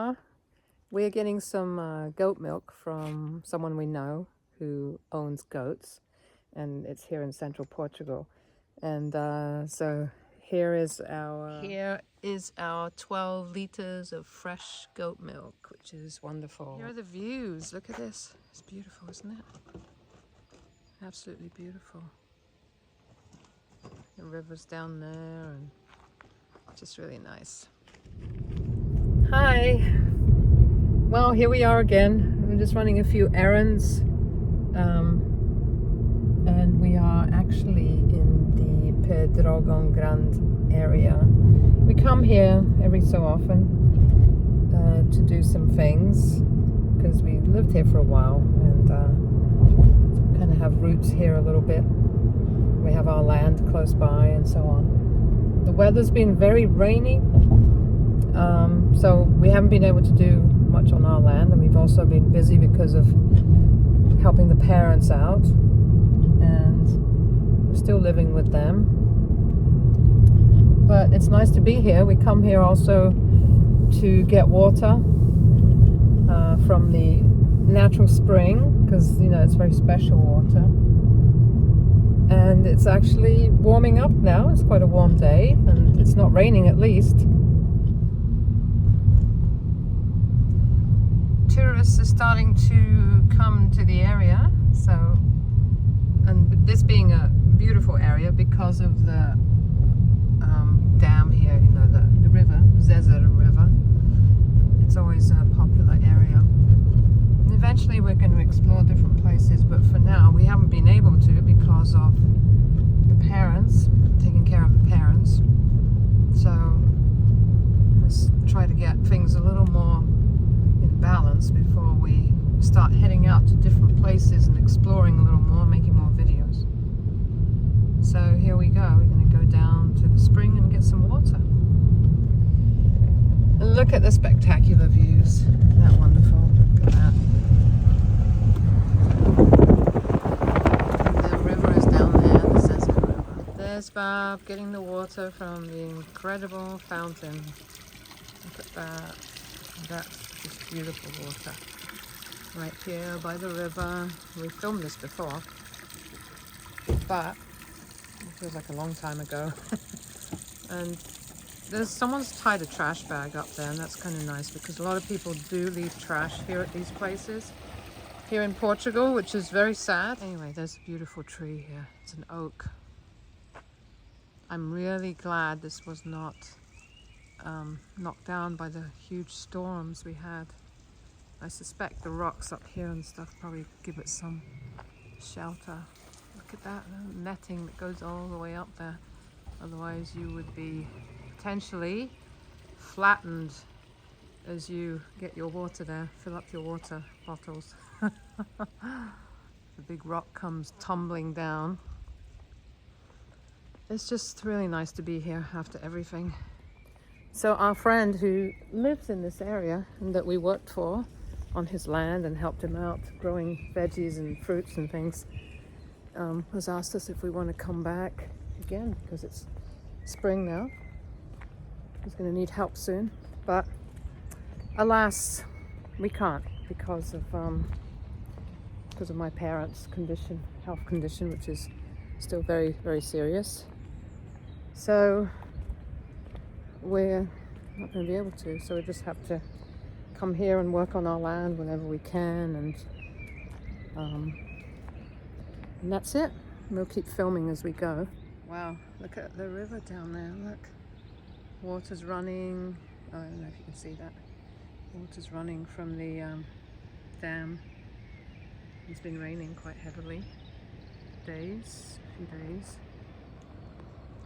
are. We're getting some goat milk from someone we know who owns goats, and it's here in central Portugal. And so here is our 12 liters of fresh goat milk, which is wonderful. Here are the views. Look at this. It's beautiful, isn't it? Absolutely beautiful. The river's down there, and just really nice. Hi. Well, here we are again. We're just running a few errands, and we are actually in the Pedrogao Grande area. We come here every so often to do some things because we lived here for a while and kind of have roots here a little bit. We have our land close by and so on. The weather's been very rainy, so we haven't been able to do much on our land, and we've also been busy because of helping the parents out, and we're still living with them. But it's nice to be here. We come here also to get water from the natural spring, because it's very special water. And it's actually warming up now. It's quite a warm day, and it's not raining at least. Tourists are starting to come to the area, and this being a beautiful area because of the dam here, the river, Zezera River. It's always a popular area. And eventually we're going to explore different places, but for now we haven't been able to because of the parents, taking care of the parents. So let's try to get things a little more balance before we start heading out to different places and exploring a little more, making more videos. So here we go. We're going to go down to the spring and get some water. And look at the spectacular views. Isn't that wonderful? Look at that. The river is down there, the Zezera River. There's Bob getting the water from the incredible fountain. Look at that. That's just beautiful water right here by the river. We filmed this before, but it feels like a long time ago. And someone's tied a trash bag up there, and that's kind of nice because a lot of people do leave trash here at these places here in Portugal, which is very sad. Anyway, there's a beautiful tree here. It's an oak. I'm really glad this was not knocked down by the huge storms we had. I suspect the rocks up here and stuff probably give it some shelter. Look at that netting that goes all the way up there. Otherwise you would be potentially flattened as you get your water there. Fill up your water bottles. The big rock comes tumbling down. It's just really nice to be here after everything. So our friend who lives in this area and that we worked for on his land and helped him out growing veggies and fruits and things has asked us if we want to come back again because it's spring now. He's going to need help soon, but alas, we can't because of my parents' health condition, which is still very, very serious. So we're not going to be able to, so we just have to come here and work on our land whenever we can, and that's it. We'll keep filming as we go. Wow, look at the river down there. Look, water's running. I don't know if you can see that. Water's running from the dam. It's been raining quite heavily. A few days.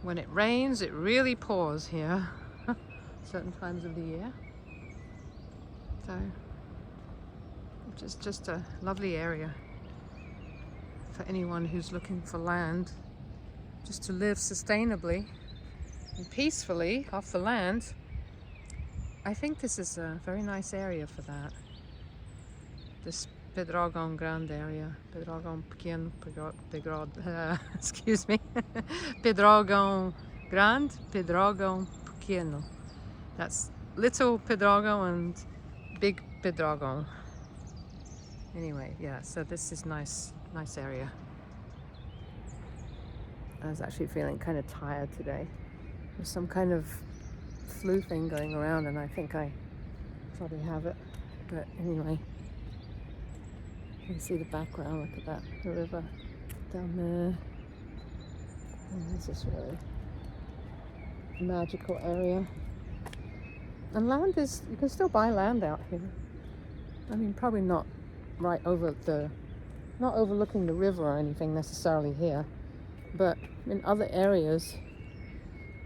When it rains, it really pours here. Certain times of the year. So just a lovely area for anyone who's looking for land just to live sustainably and peacefully off the land. I think this is a very nice area for that. This Pedrogao Grande area. Pedrogao Pequeno, excuse me. Pedrogao Grande, Pedrogao Pequeno. That's little Pedrogao and Big Pedrogao. Anyway, yeah, so this is nice area. I was actually feeling kind of tired today. There's some kind of flu thing going around and I think I probably have it. But anyway, you can see the background, look at that, the river down there. And this is really magical area. And land is, you can still buy land out here. I mean, probably not right over not overlooking the river or anything necessarily here, but in other areas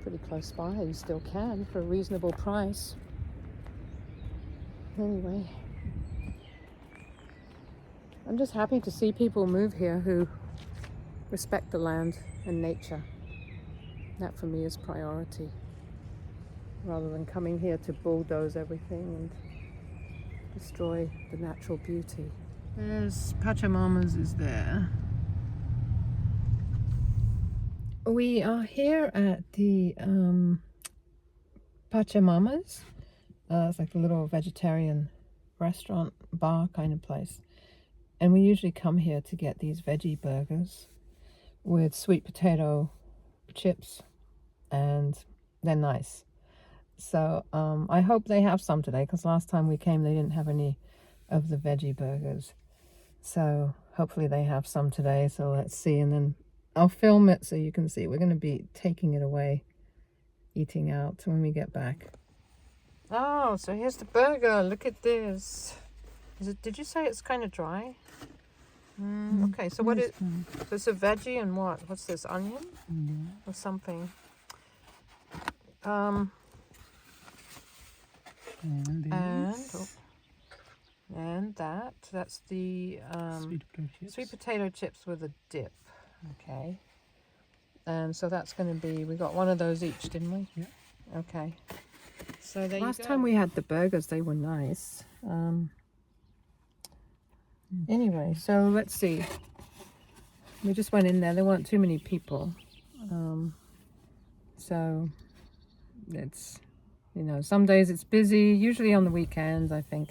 pretty close by you still can for a reasonable price. Anyway, I'm just happy to see people move here who respect the land and nature. That for me is priority, rather than coming here to bulldoze everything and destroy the natural beauty. There's Pachamama's is there. We are here at the Pachamama's. It's like a little vegetarian restaurant, bar kind of place. And we usually come here to get these veggie burgers with sweet potato chips, and they're nice. So I hope they have some today, because last time we came they didn't have any of the veggie burgers. So hopefully they have some today, so let's see, and then I'll film it so you can see. We're going to be taking it away, eating out when we get back. Oh, so here's the burger. Look at this. Did you say it's kind of dry? Okay, so what is, so it's a veggie and what? What's this, onion? Or something? And that's the sweet potato chips with a dip. Okay. And so that's going to be, we got one of those each, didn't we? Yeah. Okay. So there Last time we had the burgers, they were nice. Anyway, so let's see. We just went in there. There weren't too many people. So it's, you know, some days it's busy, usually on the weekends, I think.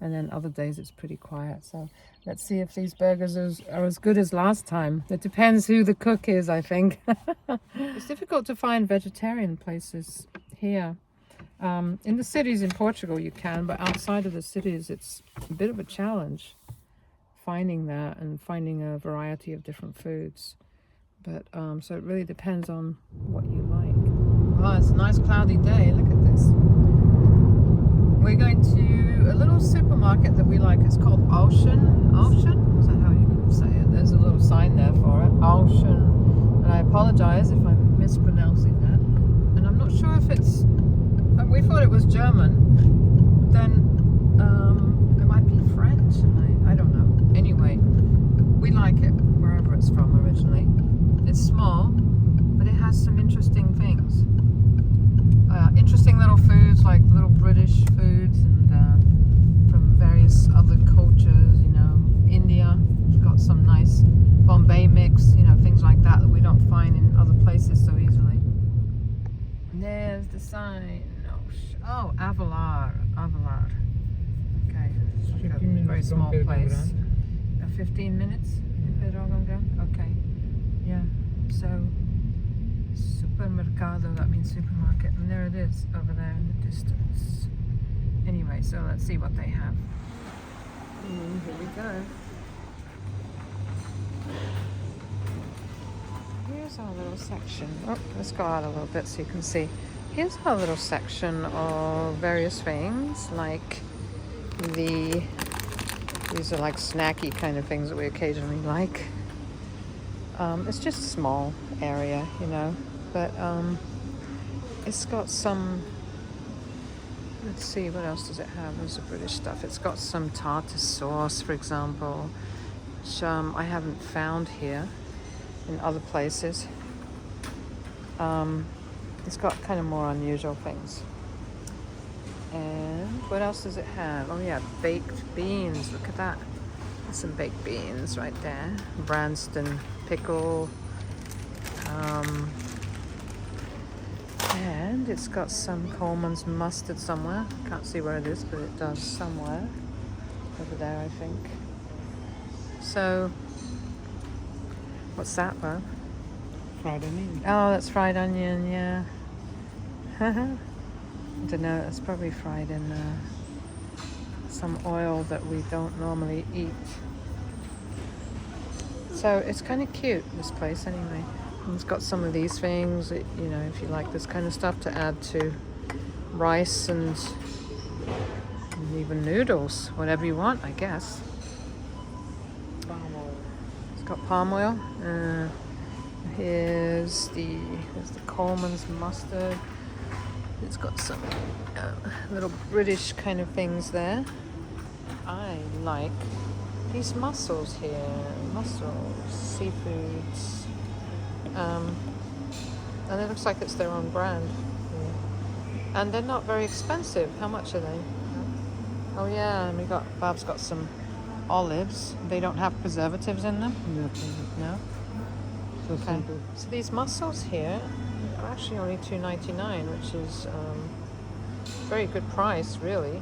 And then other days it's pretty quiet. So let's see if these burgers are as good as last time. It depends who the cook is, I think. It's difficult to find vegetarian places here. In the cities in Portugal you can, but outside of the cities it's a bit of a challenge finding that and finding a variety of different foods. But so it really depends on what you like. Oh, it's a nice cloudy day. Look at this. We're going to a little supermarket that we like. It's called Ocean. Ocean? Is that how you say it? There's a little sign there for it. Ocean. And I apologize if I'm mispronouncing that. And I'm not sure if it's... we thought it was German. Then it might be French. I don't know. Anyway, we like it wherever it's from originally. It's small, but it has some interesting things. Interesting little foods, like little British foods, and from various other cultures, you know. India, it's got some nice Bombay mix, you know, things like that we don't find in other places so easily. And there's the sign. Oh, Avalar. Okay, it's a very small place. 15 minutes? Pedrogao Grande? Okay. Yeah, so supermercado, that means supermarket, and there it is over there in the distance. Anyway, so let's see what they have. Here we go. Here's our little section. Oh, let's go out a little bit so you can see. Here's our little section of various things, like these are like snacky kind of things that we occasionally like. It's just a small area, you know, but it's got some, let's see, what else does it have? There's the British stuff. It's got some tartar sauce, for example, which I haven't found here in other places. It's got kind of more unusual things. And what else does it have? Oh yeah, baked beans. Look at that. There's some baked beans right there. Branston pickle. And And it's got some Coleman's mustard somewhere. Can't see where it is, but it does somewhere. Over there, I think. So, what's that, Bob? Fried onion. Oh, that's fried onion, yeah. I don't know, it's probably fried in some oil that we don't normally eat. So it's kind of cute, this place, anyway. And it's got some of these things, you know, if you like this kind of stuff, to add to rice and even noodles, whatever you want, I guess. Palm oil. It's got palm oil. Here's the Coleman's mustard. It's got some little British kind of things there. I like these mussels here. Mussels, seafoods. And it looks like it's their own brand. Yeah. And they're not very expensive. How much are they? Oh yeah, and Bob's got some olives. They don't have preservatives in them? No? So Okay. simple. So these mussels here are actually only $2.99, which is very good price, really,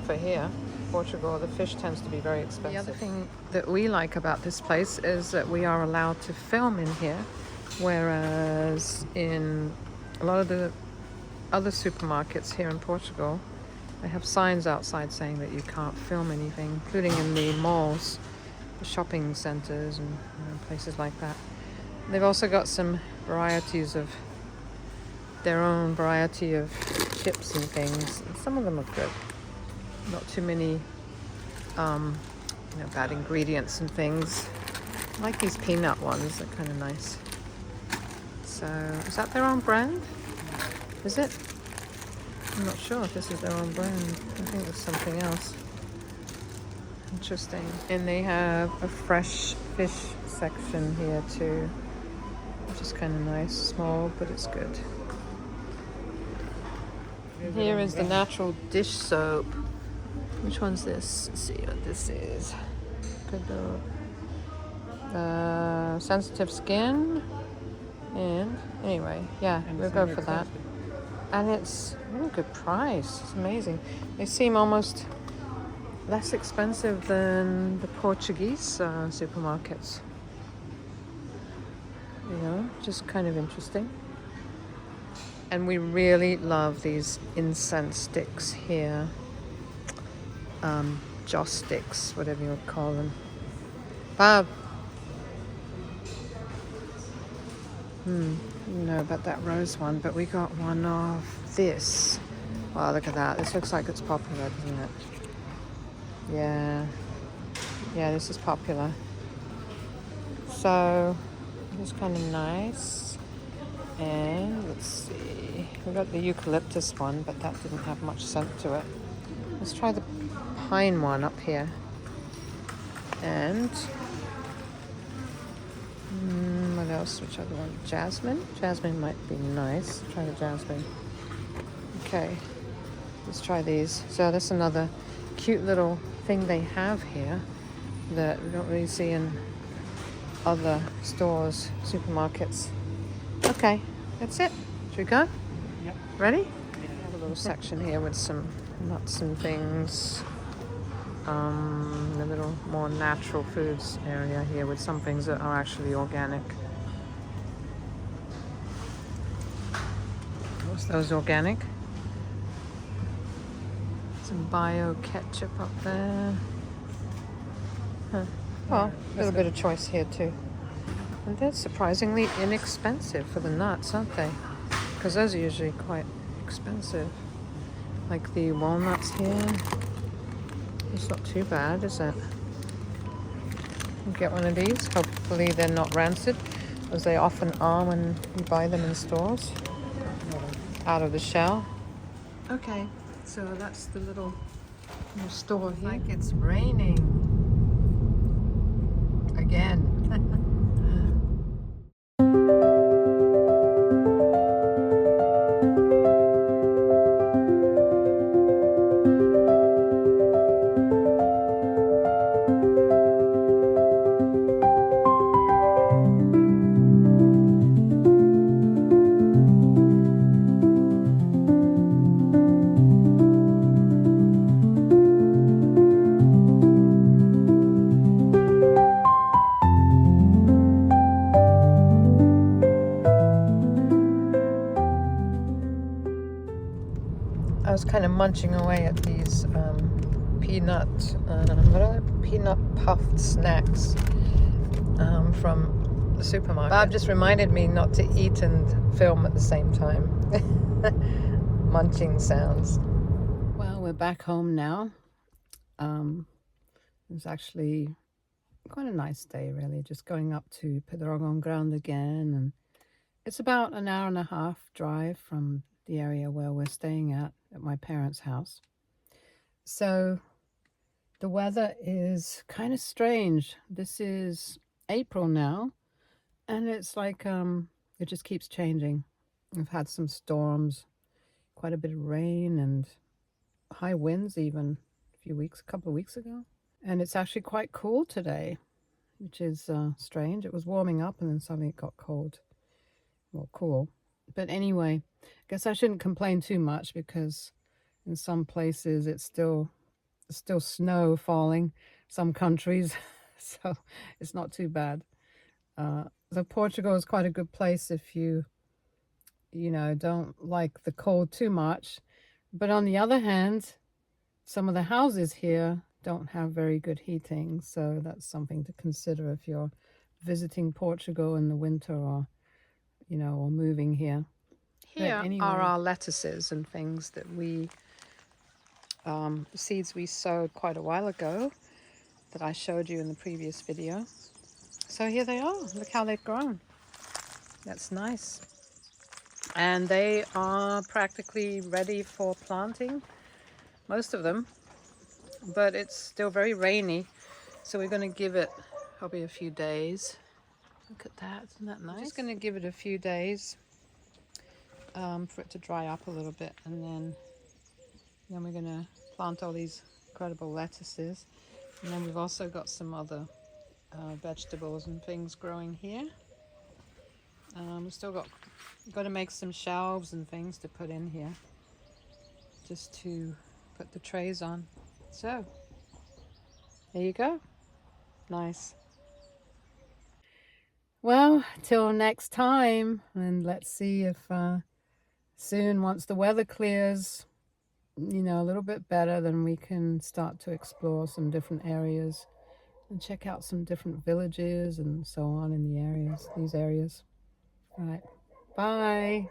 for here. Portugal, the fish tends to be very expensive. The other thing that we like about this place is that we are allowed to film in here, whereas in a lot of the other supermarkets here in Portugal, they have signs outside saying that you can't film anything, including in the malls, the shopping centers, and places like that. They've also got some varieties of their own variety of chips and things. And some of them are good. Not too many, bad ingredients and things. I like these peanut ones. They're kind of nice. So, is that their own brand? Is it? I'm not sure if this is their own brand. I think it's something else. Interesting. And they have a fresh fish section here too, which is kind of nice. Small, but it's good. Here is the natural dish soap. Which one's this? Let's see what this is. Good though. Sensitive skin. And anyway, yeah, we'll go for that. And it's really good price. It's amazing. They seem almost less expensive than the Portuguese supermarkets. You know, just kind of interesting. And we really love these incense sticks here. Joss sticks, whatever you would call them. Bob. You know about that rose one, but we got one of this. Wow, look at that. This looks like it's popular, doesn't it? Yeah. Yeah, this is popular. So, it's kind of nice. And let's see. We got the eucalyptus one, but that didn't have much scent to it. Let's try the pine one up here. And what else? Which other one? Jasmine? Jasmine might be nice. Try the jasmine. Okay. Let's try these. So that's another cute little thing they have here that we don't really see in other stores, supermarkets. Okay, that's it. Should we go? Yep. Ready? We have a little section here with some nuts and things. A little more natural foods area here with some things that are actually organic. What's those organic? Some bio ketchup up there. Huh. Well, a little bit of choice here too. And they're surprisingly inexpensive for the nuts, aren't they? Because those are usually quite expensive. Like the walnuts here. It's not too bad, is it? We'll get one of these. Hopefully they're not rancid, as they often are when you buy them in stores. Out of the shell. Okay, so that's the little store here. Like it's raining. Again. munching away at these peanut puffed snacks from the supermarket. Bob just reminded me not to eat and film at the same time. Munching sounds. Well, we're back home now. It was actually quite a nice day, really. Just going up to Pedrogao Grande again, and it's about an hour and a half drive from the area where we're staying at my parents' house. So the weather is kind of strange. This is April now, and it's like it just keeps changing. We've had some storms, quite a bit of rain and high winds even a couple of weeks ago. And it's actually quite cool today, which is strange. It was warming up and then suddenly it got cold. Well, cool. But anyway, I guess I shouldn't complain too much because in some places it's still snow falling, some countries, so it's not too bad. So Portugal is quite a good place if you don't like the cold too much. But on the other hand, some of the houses here don't have very good heating, so that's something to consider if you're visiting Portugal in the winter or moving here. Here anyway, are our lettuces and things that we seeds we sowed quite a while ago that I showed you in the previous video. So here they are. Look how they've grown. That's nice. And they are practically ready for planting, most of them, but it's still very rainy, so we're going to give it probably a few days. Look at that, isn't that nice? I'm just going to give it a few days for it to dry up a little bit, and then we're going to plant all these incredible lettuces. And then we've also got some other vegetables and things growing here. We've still got to make some shelves and things to put in here, just to put the trays on. So there you go. Nice. Well, till next time, and let's see if soon, once the weather clears, a little bit better, then we can start to explore some different areas and check out some different villages and so on in these areas. All right. Bye.